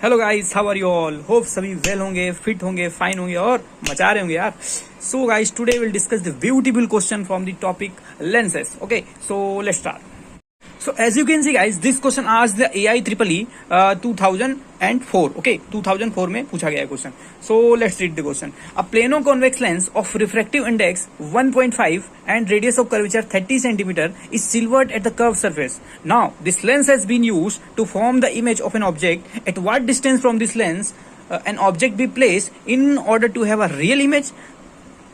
Hello guys, how are you all. Hope सभी well होंगे, fit होंगे, फाइन होंगे और मचा रहे होंगे यार। So guys, today will discuss the beautiful question from the topic lenses. Okay, so let's start. So as you can see guys, this question asked the AI EEE 2004. Okay, 2004 में पूछा गया है question. So let's read the question. A plano convex lens of refractive index 1.5 and radius of curvature 30 centimeter is silvered at the curved surface. Now this lens has been used to form the image of an object. At what distance from this lens an object be placed in order to have a real image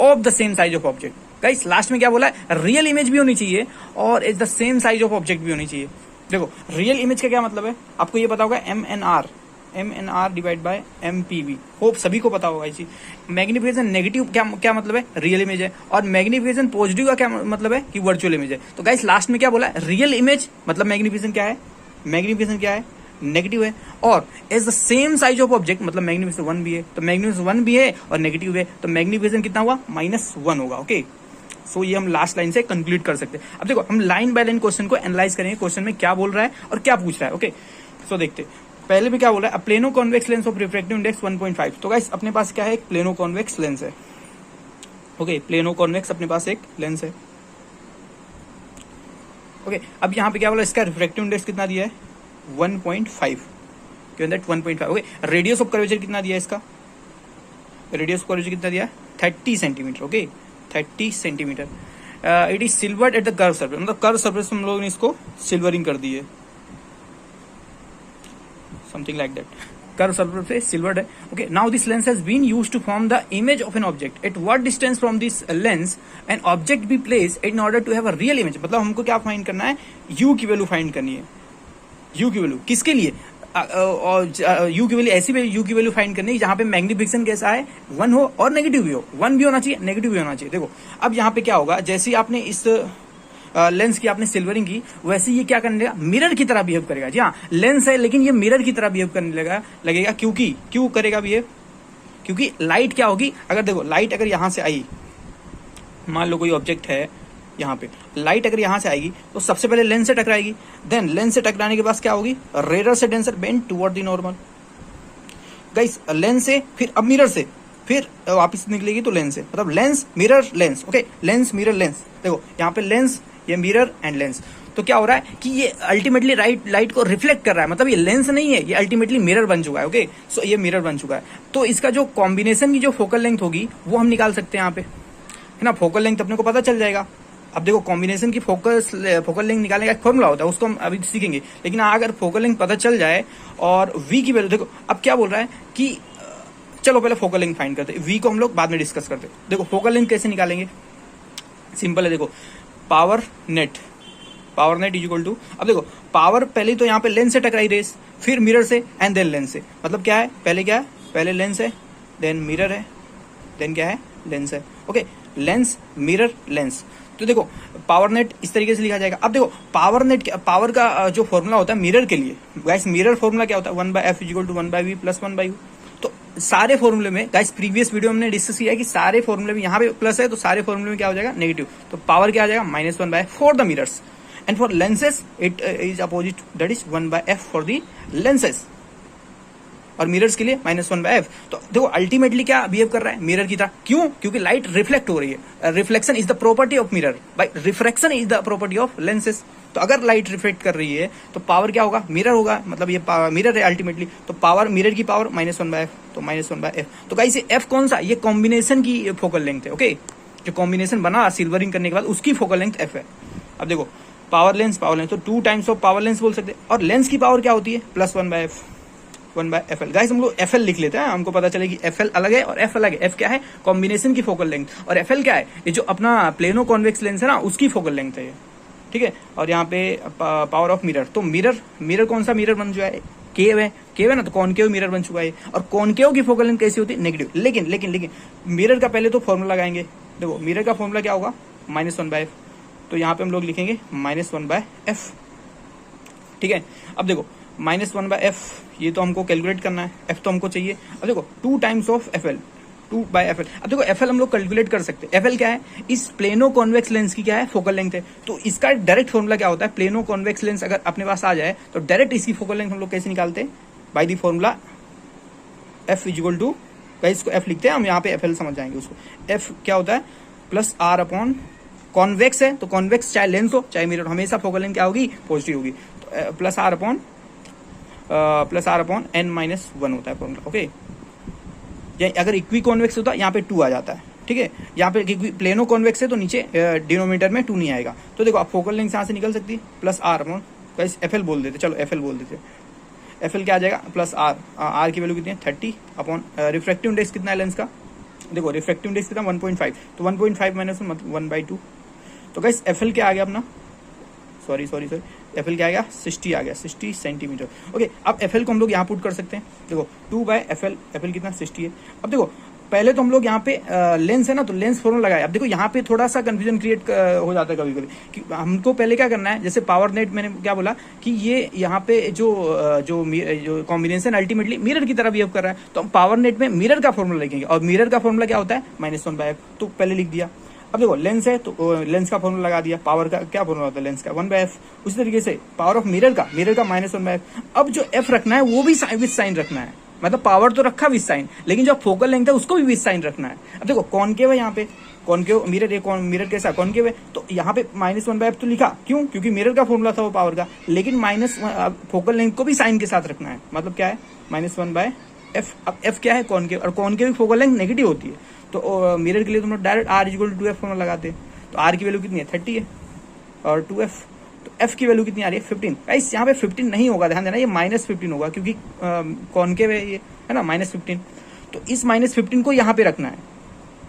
of the same size of object? Guys last में क्या बोला है, real image भी होनी चाहिए और is the same size of object भी होनी चाहिए. देखो रियल इमेज का क्या मतलब है, आपको ये पता होगा M N R divide by MPV. Hope सभी को पता होगा इसी. मैग्निफिकेशन नेगेटिव क्या मतलब है, रियल इमेज है. और मैग्निफिकेशन पॉजिटिव का क्या मतलब है कि वर्चुअल इमेज है. तो गाइस लास्ट में क्या बोला है, रियल इमेज मतलब मैग्निफिकेशन क्या है, मैग्निफिकेशन क्या है, नेगेटिव है. और as the same size of object मतलब मैग्निफिकेशन 1 भी है, तो मैग्निफिकेशन 1 भी है और नेगेटिव है, तो मैग्निफिकेशन कितना हुआ, -1 होगा. ओके, सो ये हम लास्ट लाइन से कंक्लूड कर सकते हैं. अब देखो हम लाइन बाय लाइन क्वेश्चन को एनालाइज करेंगे, क्वेश्चन में क्या बोल रहा है और क्या पूछ रहा है. ओके, सो देखते पहले भी क्या बोल रहा है, plano convex lens of refractive index 1.5. तो गाइस अपने पास क्या है, एक प्लेनो कॉन्वेक्स लेंस है. ओके, प्लेनो कॉन्वेक्स अपने पास एक लेंस है. ओके, अब यहाँ पे क्या बोला, इसका रिफ्रैक्टिव इंडेक्स कितना दिया है, 1.5. क्यों that 1.5. Okay, radius of curvature कितना दिया है, इसका रेडियस ऑफ कर्वेचर कितना दिया है, 30 centimetre. Okay, 30 centimetre. It is silvered at the curve surface, मतलब कर्व सरफेस हम लोगों ने इसको सिल्वरिंग कर दी है, something like that. Curve surface पे सिल्वर्ड है. Okay, now this lens has been used to form the image of an object. At what distance from this lens an object be placed in order to have a real image. मतलब हमको क्या find करना है, you की value find करनी है. You की value किसके लिए, और यू की वैल्यू ऐसी यू की वैल्यू फाइंड करनी है जहां पे मैग्निफिकेशन कैसा है, 1 हो और नेगेटिव भी हो. 1 भी होना चाहिए, नेगेटिव भी होना चाहिए. देखो अब यहाँ पे क्या होगा, जैसे ही आपने इस लेंस की आपने सिल्वरिंग की, वैसे ये क्या करने लगेगा, मिरर की तरह बिहेव करेगा. जी हाँ, लेंस है लेकिन ये मिरर की तरह बिहेव करने लगेगा. क्यों करेगा बिहेव, क्योंकि लाइट क्या होगी, अगर देखो लाइट अगर यहां से आई, मान लो कोई ऑब्जेक्ट है यहाँ पे, लाइट अगर यहाँ से आएगी तो सबसे पहले लेंस से टकराएगी. देन लेंस से टकराने के बाद क्या होगी, रेडर से denser bend toward the normal. Guys lens से फिर अब मिरर से फिर वापस निकलेगी तो लेंस से, मतलब lens mirror lens. Okay, lens mirror lens. देखो यहाँ पे लेंस, ये मिरर एंड लेंस. तो क्या हो रहा है कि ये अल्टीमेटली लाइट को रिफ्लेक्ट कर रहा है, मतलब ये लेंस नहीं है, ये अल्टीमेटली मिरर बन चुका है. ओके, सो ये मिरर बन चुका है. तो इसका जो कॉम्बिनेशन की जो फोकल लेंथ होगी वो हम निकाल सकते हैं यहाँ पे, है ना. फोकल लेंथ अपने को पता चल जाएगा. अब देखो कॉम्बिनेशन की फोकल लेंथ निकालने का एक फॉर्मूला होता है, उसको हम अभी सीखेंगे. लेकिन अगर फोकल लेंथ पता चल जाए और वी की वैल्यू, देखो अब क्या बोल रहा है कि चलो पहले फोकल लेंथ फाइंड करते हैं, वी को हम लोग बाद में डिस्कस करते हैं. देखो फोकल लेंथ कैसे निकालेंगे, सिंपल है. देखो power net is equal to, अब देखो पावर पहले तो यहाँ पे लेंस से टकराई रेस, फिर मिरर से एंड देन लेंस से. मतलब क्या है, पहले लेंस है, देन मिरर है, देन क्या है, लेंस है. Okay, lens mirror lens. तो देखो पावर नेट इस तरीके से लिखा जाएगा. अब देखो पावर का जो फॉर्मूला होता है मिरर के लिए, गाइस मिरर फॉर्मूला क्या होता है, 1/f = 1/v + 1/u. तो सारे फॉर्मूले में गाइस प्रीवियस वीडियो में हमने डिस्कस किया कि सारे फॉर्मूले में यहाँ पे प्लस है तो सारे फॉर्मूले में क्या हो जाएगा, नेगेटिव. तो पावर क्या आ जाएगा, -1/f for the mirrors and for lenses it is opposite, that is 1/f for the lenses. और मिरर्स के लिए -1/f. तो देखो अल्टीमेटली क्या बिहेव कर रहा है, मिरर की तरह. क्यों, क्योंकि लाइट रिफ्लेक्ट हो रही है. Reflection is the property of mirror, by refraction is the property of lenses. तो अगर लाइट रिफ्लेक्ट कर रही है तो पावर क्या होगा, मिरर होगा, मतलब ये मिरर है अल्टीमेटली. तो पावर, मिरर की पावर -1/f, तो -1/f. तो गाइस ये f कौन सा, ये कॉम्बिनेशन की फोकल लेंथ है. ओके, जो कॉम्बिनेशन बना सिल्वरिंग करने के बाद उसकी फोकल लेंथ f है. अब देखो पावर लेंस तो 2 टाइम्स ऑफ पावर लेंस बोल सकते हैं. और लेंस की पावर क्या होती है, +1/f, 1/fl. गाइस हम लोग fl लिख लेते हैं, हमको पता चले कि fl अलग है और f अलग है. f क्या है, कॉम्बिनेशन की फोकल लेंथ, और fl क्या है, ये जो अपना प्लेनो कॉन्वेक्स लेंस है ना उसकी फोकल लेंथ है ये. ठीक है, और यहाँ पे पावर ऑफ मिरर. तो मिरर कौन सा मिरर बन चुका है, केव है ना, तो कॉनकेव मिरर बन चुका है. और कॉनकेव की फोकल लेंथ कैसी होती है, नेगेटिव. लेकिन मिरर का पहले तो फॉर्मूला लगाएंगे. देखो मिरर का फॉर्मूला क्या होगा, -1/f. तो यहाँ पे हम लोग लिखेंगे -1/f. ठीक है, अब देखो -1/f ये तो हमको कैलकुलेट करना है, f तो हमको चाहिए. अब देखो 2 टाइम्स ऑफ fl, 2/fl. अब देखो fl हम लोग कैलकुलेट कर सकते हैं. fl क्या है, इस प्लेनो कॉन्वेक्स लेंस की क्या है, फोकल लेंथ है. तो इसका डायरेक्ट फॉर्मूला क्या होता है, प्लेनो कॉन्वेक्स लेंस अगर अपने पास आ जाए तो डायरेक्ट इसकी फोकल लेंथ हम लोग कैसे निकालते हैं, by the formula F equal to, इसको एफ लिखते हैं हम, यहाँ पे एफ एल समझ जाएंगे उसको। एफ क्या होता है, प्लस आर अपॉन, कॉन्वेक्स है तो कॉन्वेक्स चाहे लेंस हो चाहे मिरर, हमेशा फोकल लेंथ क्या होगी, पॉजिटिव होगी। तो plus R upon N minus one होता है फॉर्मूला। ओके, अगर इक्वी कॉन्वेक्स होता है यहाँ पे 2 आ जाता है, ठीक है। यहाँ पे प्लेनो कॉन्वेक्स है तो नीचे डिनोमीटर में 2 नहीं आएगा। तो देखो आप फोकल लेंथ यहाँ से निकल सकती है, plus R upon, F L बोल देते, चलो एफ एल बोल देते। एफ एल क्या आ जाएगा, प्लस आर, आर की वैल्यू कितनी है 30 अपॉन रिफ्रैक्टिव इंडेक्स कितना है लेंस का, देखो रिफ्रैक्टिव इंडेक्स कितना 1.5, तो 1.5 माइनस 1/2। तो गाइस एफ एल क्या आ गया अपना, सॉरी एफ एल क्या आ गया, 60 आ गया, 60 सेंटीमीटर। ओके, अब एफ एल को हम लोग यहाँ पुट कर सकते हैं, देखो 2/FL, एफ एल कितना 60 है। अब देखो पहले तो हम लोग यहाँ पे लेंस है ना, तो लेंस फॉर्मूला लगाया। अब देखो यहाँ पे थोड़ा सा कंफ्यूजन क्रिएट हो जाता है कभी कभी कि हमको पहले क्या करना है, जैसे पावर नेट मैंने क्या बोला कि ये यहाँ पे जो कॉम्बिनेशन अल्टीमेटली मिरर की तरह बिहेव कर रहा है, तो हम पावर नेट में मिरर का फॉर्मूला लिखेंगे, और मिरर का फॉर्मूला क्या होता है -1/f, तो पहले लिख दिया। अब देखो लेंस है तो लेंस का फॉर्मूला लगा दिया, पावर का क्या फॉर्मूला होता है लेंस का 1/f, उसी तरीके से पावर ऑफ मिरर का -1/f। अब जो f रखना है वो भी विद साइन रखना है, मतलब पावर तो रखा विद साइन, लेकिन जो फोकल लेंथ है उसको भी विद साइन रखना है। अब देखो कॉनकेव है यहाँ पे, कॉनकेव मिरर, मिरर कैसा कॉनकेव है, तो यहाँ पे -1/f तो लिखा, क्यों, क्योंकि मिरर का फॉर्मूला था वो पावर का, लेकिन फोकल लेंथ को भी साइन के साथ रखना है, मतलब क्या है -1/f। अब f क्या है, कॉनकेव, और कॉनकेव की फोकल लेंथ नेगेटिव होती है, तो मिरर के लिए तुम लोग direct r equal to 2f formula लगाते हैं। तो r की वैल्यू कितनी है 30 है, और 2f, तो f की वैल्यू कितनी आ रही है 15। गाइस यहाँ पे 15 नहीं होगा, ध्यान देना, ये -15 होगा, क्योंकि कॉनकेव है ये, है ना, -15। तो इस -15 को यहाँ पे रखना है।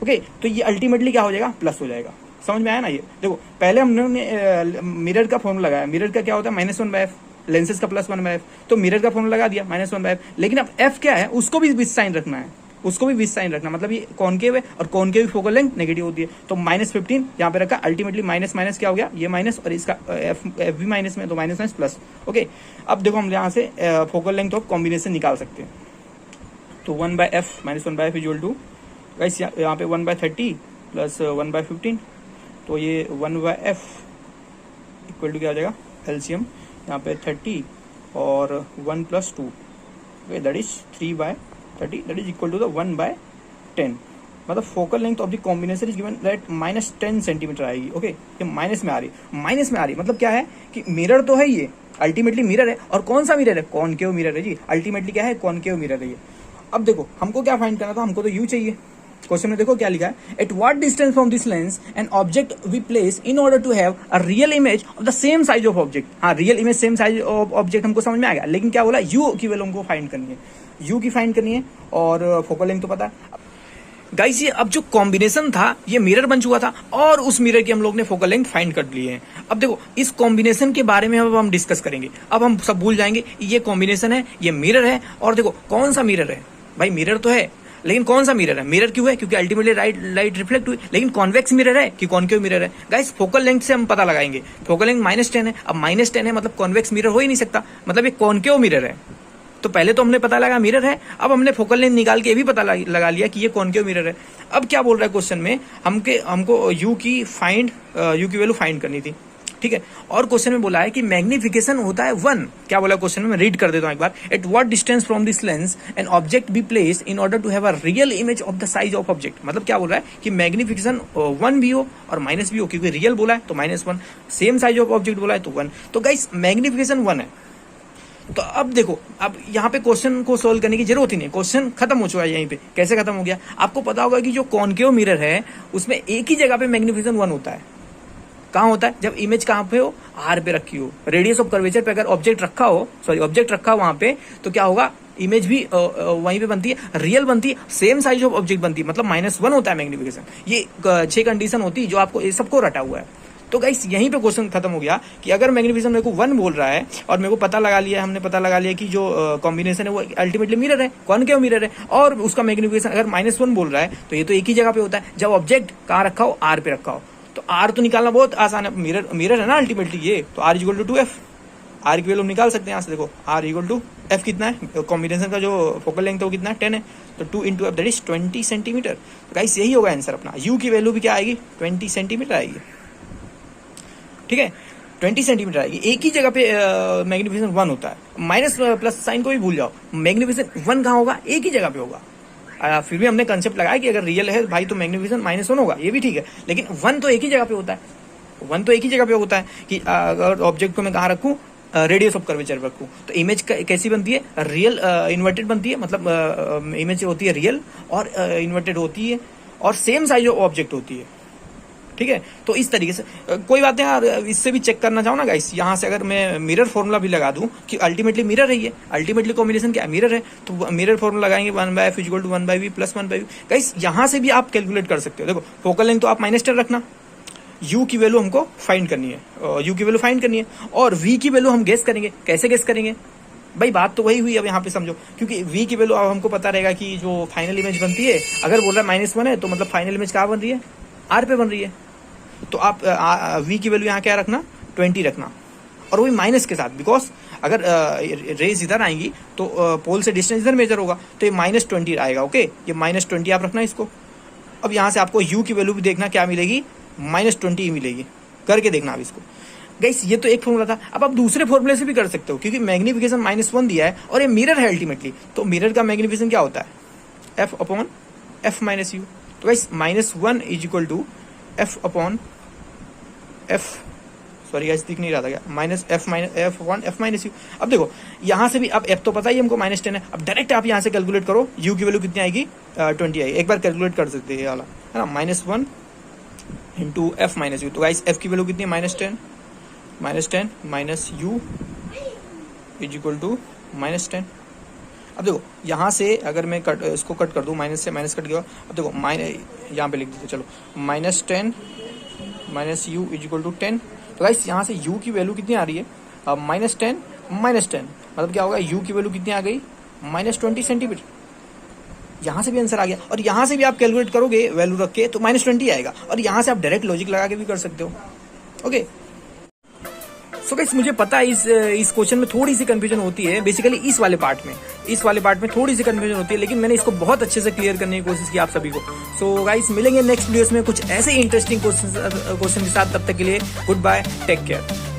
ओके, तो ये अल्टीमेटली क्या हो जाएगा, प्लस हो जाएगा। समझ में आया ना? ये देखो पहले हमने मिरर का फॉर्मूला लगाया, मिरर का क्या होता है -1/f, लेंसेज का +1/f, तो मिरर का फॉर्मूला लगा दिया -1/f, लेकिन अब f क्या है उसको भी विद साइन रखना है, उसको भी विद साइन रखना, मतलब ये कॉनकेव है और कॉनकेव फोकल लेंथ नेगेटिव होती है, तो -15 यहाँ पे रखा, अल्टीमेटली माइनस क्या हो गया, ये माइनस और इसका एफ भी माइनस में, तो माइनस प्लस। ओके, अब देखो हम यहाँ से फोकल लेंथ ऑफ कॉम्बिनेशन निकाल सकते हैं, तो 1/f -1/f equal to, guys यहाँ पे 1/30 प्लस 1/15, तो ये 1/f इक्वल टू क्या हो जाएगा, एलसीएम यहाँ पे 30 और 1 + 2, that is 3/30, that is equal to the 1/10, मतलब focal length of the combination is given that -10 centimetre आएगी। ओके, ये माइनस में आ रही, मतलब क्या है कि मिरर तो है, ये अल्टीमेटली मिरर है, और कौन सा मिरर है, कॉनकेव मिरर है जी, अल्टीमेटली क्या है, कॉनकेव मिरर है ये। अब देखो हमको क्या फाइंड करना था, हमको तो यू चाहिए। क्वेश्चन में देखो क्या लिखा है, at what distance from this lens an object we place in order to have a real image of the same size of object. हाँ, real image same size of object हमको समझ में आ गया, लेकिन क्या बोला, यू की वैल्यू हमको फाइंड करनी है, यू की फाइंड करनी है, और फोकल लेंथ तो पता है। गाइस ये अब जो कॉम्बिनेशन था ये मिरर बन चुका था, और उस मिरर की हम लोग ने फोकल लेंथ फाइंड कर लिए हैं। अब देखो इस कॉम्बिनेशन के बारे में अब हम डिस्कस करेंगे, अब हम सब भूल जाएंगे ये कॉम्बिनेशन है, ये मिरर है, और देखो कौन सा मिरर है, भाई मिरर तो है, लेकिन कौन सा मिरर है, मिरर क्यों है, क्योंकि अल्टीमेटली लाइट रिफ्लेक्ट हुई, लेकिन कॉन्वेक्स मिरर है कि कॉनकेव मिरर है। गाइस फोकल लेंथ से हम पता लगाएंगे, फोकल लेंथ -10 है, अब -10 है मतलब कॉन्वेक्स मिरर हो ही नहीं सकता, मतलब ये कॉनकेव मिरर है। तो पहले तो हमने पता लगा मिरर है, अब हमने फोकल लेंथ निकाल के ये भी पता लगा लिया कि ये कॉनकेव मिरर है। अब क्या बोल रहा है क्वेश्चन में, हमको यू की वैल्यू फाइंड करनी थी, ठीक है। और क्वेश्चन में बोला है कि मैग्निफिकेशन होता है 1। क्या बोला क्वेश्चन में, मैं रीड कर देता हूं एक बार, at what distance from this lens an object be placed in order to have a real image of the size of object. मतलब क्या बोल रहा है कि मैग्निफिकेशन 1 भी हो और माइनस भी हो, क्योंकि रियल बोला है तो -1, सेम साइज ऑफ ऑब्जेक्ट बोला है तो 1। तो गाइस मैग्निफिकेशन 1 है। तो अब देखो, अब यहाँ पे क्वेश्चन को सोल्व करने की जरूरत ही नहीं, क्वेश्चन खत्म हो चुका है यहीं पे। कैसे खत्म हो गया, आपको पता होगा कि जो कॉनकेव मिरर है उसमें एक ही जगह पे मैग्निफिकेशन 1 होता है। कहाँ होता है, जब इमेज कहाँ पे हो, आर पे रखी हो, रेडियस ऑफ कर्वेचर पे अगर ऑब्जेक्ट रखा हो वहां पे, तो क्या होगा, इमेज भी वहीं पे बनती है, रियल बनती है, सेम साइज ऑफ ऑब्जेक्ट बनती है, मतलब -1 होता है मैग्निफिकेशन। ये 6 कंडीशन होती है जो आपको ये सबको रटा हुआ है। तो गाइस यहीं पे क्वेश्चन खत्म हो गया कि अगर मैग्निफिकेशन मेरे को 1 बोल रहा है और मेरे को हमने पता लगा लिया कि जो कॉम्बिनेशन है वो अल्टीमेटली मिरर है, कॉनकेव मिरर है, और उसका मैग्निफिकेशन अगर -1 बोल रहा है, तो ये तो एक ही जगह पे होता है जब ऑब्जेक्ट कहाँ रखा हो, आर पे रखा हो। तो आर तो निकालना बहुत आसान है, मिरर है ना अल्टीमेटली ये, तो R equal to 2f, R की वैल्यू निकाल सकते हैं यहाँ से। देखो आर इक्वल टू एफ कितना है, कॉम्बिनेशन का जो फोकल लेंथ है वो कितना है, 10 है, तो 2 × f दैट इज 20 सेंटीमीटर। तो गाइस यही होगा आंसर अपना, यू की वैल्यू भी क्या आएगी, 20 सेंटीमीटर आएगी, ठीक है। 20 सेंटीमीटर आएगी। एक ही जगह पे मैग्निफिकेशन 1 होता है, माइनस प्लस साइन को भी भूल जाओ, मैग्निफिकेशन 1 कहाँ होगा, एक ही जगह पे होगा। फिर भी हमने कंसेप्ट लगाया कि अगर रियल है भाई तो मैग्निफिकेशन -1 होगा, ये भी ठीक है, लेकिन 1 तो एक ही जगह पे होता है, 1 तो एक ही जगह पे होता है कि अगर ऑब्जेक्ट को मैं कहाँ रखूँ, रेडियस ऑफ कर्वेचर रखूँ, तो इमेज कैसी बनती है, रियल इन्वर्टेड बनती है, मतलब इमेज होती है रियल और इन्वर्टेड होती है और सेम साइज ऑब्जेक्ट होती है, ठीक है। तो इस तरीके से कोई बात नहीं यार, इससे भी चेक करना चाहो ना गाइस, यहाँ से अगर मैं मिरर फॉर्मूला भी लगा दूं कि अल्टीमेटली मिरर है, ये अल्टीमेटली कॉम्बिनेशन क्या है, मिरर है, तो मिरर फॉर्मूला लगाएंगे 1/f = 1/v + 1/v। गाइस यहाँ से भी आप कैलकुलेट कर सकते हो। देखो फोकल लेंथ तो आप -10 रखना, u की वैल्यू हमको फाइंड करनी है, u की वैल्यू फाइंड करनी है, और v की वैल्यू हम गेस करेंगे। कैसे गेस करेंगे भाई, बात तो वही हुई अब यहाँ पे समझो, क्योंकि v की वैल्यू अब हमको पता रहेगा कि जो फाइनल इमेज बनती है, अगर बोल रहा है -1 है तो मतलब फाइनल इमेज कहाँ बन रही है, r पे बन रही है, तो आप v की वैल्यू यहाँ क्या रखना, 20 रखना, और वही माइनस के साथ, बिकॉज अगर रेज इधर आएंगी तो पोल से डिस्टेंस इधर मेजर होगा, तो ये -20 आएगा। ओके, ये -20 आप रखना इसको। अब यहाँ से आपको u की वैल्यू भी देखना क्या मिलेगी, -20 मिलेगी, करके देखना आप इसको। गाइस ये तो एक फॉर्मूला था, अब आप दूसरे फॉर्मूले से भी कर सकते हो, क्योंकि मैग्निफिकेशन -1 दिया है और ये मिरर है अल्टीमेटली, तो मिरर का मैग्निफिकेशन क्या होता है, f/f - u। तो गाइस -1 = f/f, सॉरी गाइस दिख नहीं रहा था क्या, -f/f - u। अब देखो यहाँ से भी, अब f तो पता ही हमको -10 है, अब डायरेक्ट आप यहाँ से कैलकुलेट करो, u की वैल्यू कितनी आएगी, 20 आएगी। एक बार कैलकुलेट कर सकते हैं ये वाला, है ना, -1 × f - u। तो गाइस f की वैल्यू कितनी है, -10 - u = -10। अब देखो यहाँ से अगर मैं इसको कट कर दूँ, माइनस से माइनस कट गया, अब देखो यहाँ पे लिख देते चलो, -10 - u = 10। तो गाइस यहाँ से u की वैल्यू कितनी आ रही है, -10 मतलब क्या होगा, u की वैल्यू कितनी आ गई, -20 सेंटीमीटर। यहाँ से भी आंसर आ गया, और यहाँ से भी आप कैलकुलेट करोगे वैल्यू रख के तो -20 आएगा, और यहाँ से आप डायरेक्ट लॉजिक लगा के भी कर सकते हो। ओके, सो गाइस मुझे पता है इस क्वेश्चन में थोड़ी सी कंफ्यूजन होती है, बेसिकली इस वाले पार्ट में थोड़ी सी कंफ्यूजन होती है, लेकिन मैंने इसको बहुत अच्छे से क्लियर करने की कोशिश की आप सभी को। सो गाइस मिलेंगे नेक्स्ट वीडियोस में कुछ ऐसे इंटरेस्टिंग क्वेश्चन के साथ, तब तक के लिए गुड बाय, टेक केयर।